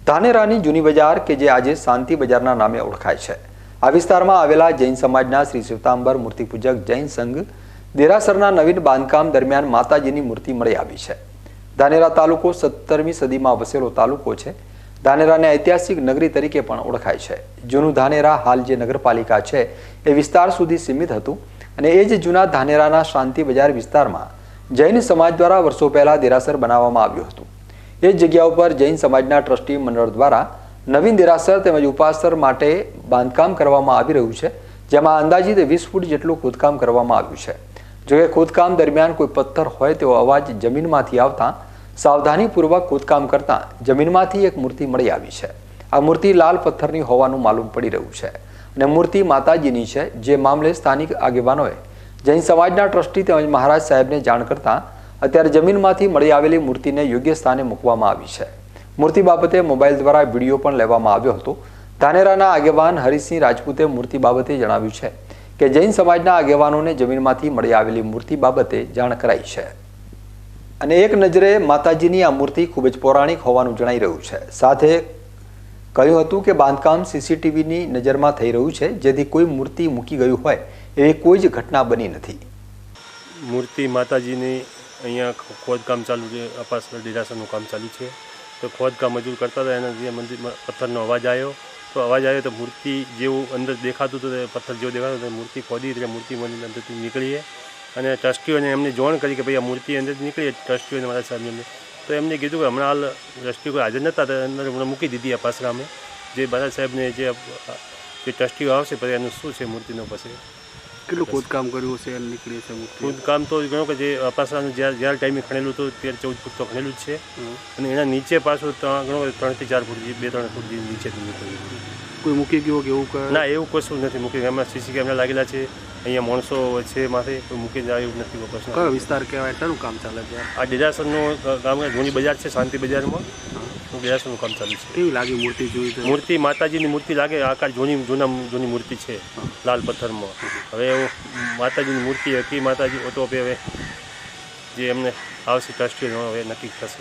ધાનેરાની જૂની બજાર કે જે આજે શાંતિ બજારના નામે ઓળખાય છે. આ વિસ્તારમાં આવેલા જૈન સમાજના શ્રી શ્વેતાંબર મૂર્તિપૂજક જૈન સંઘ દેરાસરના નવીન બાંધકામ દરમિયાન માતાજીની મૂર્તિ મળી આવી છે. ધાનેરા તાલુકો 17મી સદીમાં વસેલો તાલુકો છે. ધાનેરાને ઐતિહાસિક નગરી તરીકે પણ ઓળખાય છે. જૂનું ધાનેરા હાલ જે નગરપાલિકા છે એ વિસ્તાર સુધી સીમિત હતું અને એ જ જૂના ધાનેરાના શાંતિ બજાર વિસ્તારમાં જૈન સમાજ દ્વારા વર્ષો પહેલા દેરાસર બનાવવામાં આવ્યું હતું. એ જગ્યા ઉપર જૈન સમાજના ટ્રસ્ટી મંડળ દ્વારા નવીન દેરાસર તેમજ ઉપાસર માટે બાંધકામ કરવામાં આવી રહ્યું છે, જેમાં અંદાજિત 20 ફૂટ જેટલું ખોદકામ કરવામાં આવ્યું છે. જોકે ખોદકામ દરમિયાન કોઈ પથ્થર હોય તેવો અવાજ જમીનમાંથી આવતા સાવધાનીપૂર્વક ખોદકામ કરતા જમીનમાંથી એક મૂર્તિ મળી આવી છે. આ મૂર્તિ લાલ પથ્થરની હોવાનું માલુમ પડી રહ્યું છે અને મૂર્તિ માતાજીની છે, જે મામલે સ્થાનિક આગેવાનોએ જૈન સમાજના ટ્રસ્ટી તેમજ મહારાજ સાહેબને જાણ કરતા અત્યારે જમીનમાંથી મળી આવેલી મૂર્તિને યોગ્ય સ્થાને મૂકવામાં આવી છે. મૂર્તિ બાબતે મોબાઈલ દ્વારા વિડીયો પણ લેવામાં આવ્યો હતો. ધાનેરાના આગેવાન હરિસિંહ રાજપૂતે મૂર્તિ બાબતે જણાવ્યું છે કે જૈન સમાજના આગેવાનોને જમીનમાંથી મળી આવેલી મૂર્તિ બાબતે જાણ કરાઈ છે અને એક નજરે માતાજીની આ મૂર્તિ ખૂબ જ પૌરાણિક હોવાનું જણાઈ રહ્યું છે. સાથે કહ્યું હતું કે બાંધકામ સીસીટીવીની નજરમાં થઈ રહ્યું છે, જેથી કોઈ મૂર્તિ મૂકી ગયું હોય એવી કોઈ જ ઘટના બની નથી. મૂર્તિ માતાજીની અહીંયા ખોદકામ ચાલુ છે. અપાસ દેરાસરનું કામ ચાલુ છે, તો ખોદકામ મજૂર કરતા હતા. એના જે મંદિરમાં પથ્થરનો અવાજ આવ્યો તો મૂર્તિ જેવું અંદર દેખાતું હતું, પથ્થર જેવું દેખાતું હતું, મૂર્તિ ખોદી એટલે મૂર્તિ અંદરથી નીકળીએ અને ટ્રસ્ટીઓને એમને જોણ કરી કે ભાઈ આ મૂર્તિ અંદરથી નીકળી. ટ્રસ્ટીઓને મારા સાહેબને તો એમને કીધું કે હમણાં હાલ ટ્રસ્ટીઓ કોઈ હાજર નહોતા, તો અંદર હમણાં મૂકી દીધી આ પાસરામે. જે મારા સાહેબને જે ટ્રસ્ટીઓ આવશે પછી એનું શું છે મૂર્તિનો પછી કેટલું ખોદકામ કર્યું છે અને નીકળી છે ખોદકામ તો ગણો કે જે પાસરાનું જ્યારે ટાઈમે ખણેલું હતું 13-14 ફૂટ તો ખણેલું જ છે અને એના નીચે પાછું ગણો 3 થી 4 ફૂટ 2-3 ફૂટ નીચેથી નીકળ્યું. કોઈ મૂકી ગયો કે એવું ના, એવું કશું નથી મૂકી. એમાં સીસી કેમેરા લાગેલા છે, અહીંયા માણસો છે, માથે કોઈ મૂકી જાય એવું નથી. પ્રશ્ન કયો વિસ્તાર કહેવાય, શાનું કામ ચાલે છે? આ દેરાસરનું ગામ જૂની બજાર છે, શાંતિ બજારમાં દેરાસરનું કામ ચાલુ છે. કેવી લાગી મૂર્તિ જોઈ? મૂર્તિ માતાજીની મૂર્તિ લાગે. આકાર જૂની મૂર્તિ છે લાલ પથ્થરમાં. હવે એવું માતાજીની મૂર્તિ હતી માતાજી તો હવે જે એમને આવશે ટ્રસ્ટીઓ હવે નક્કી થશે.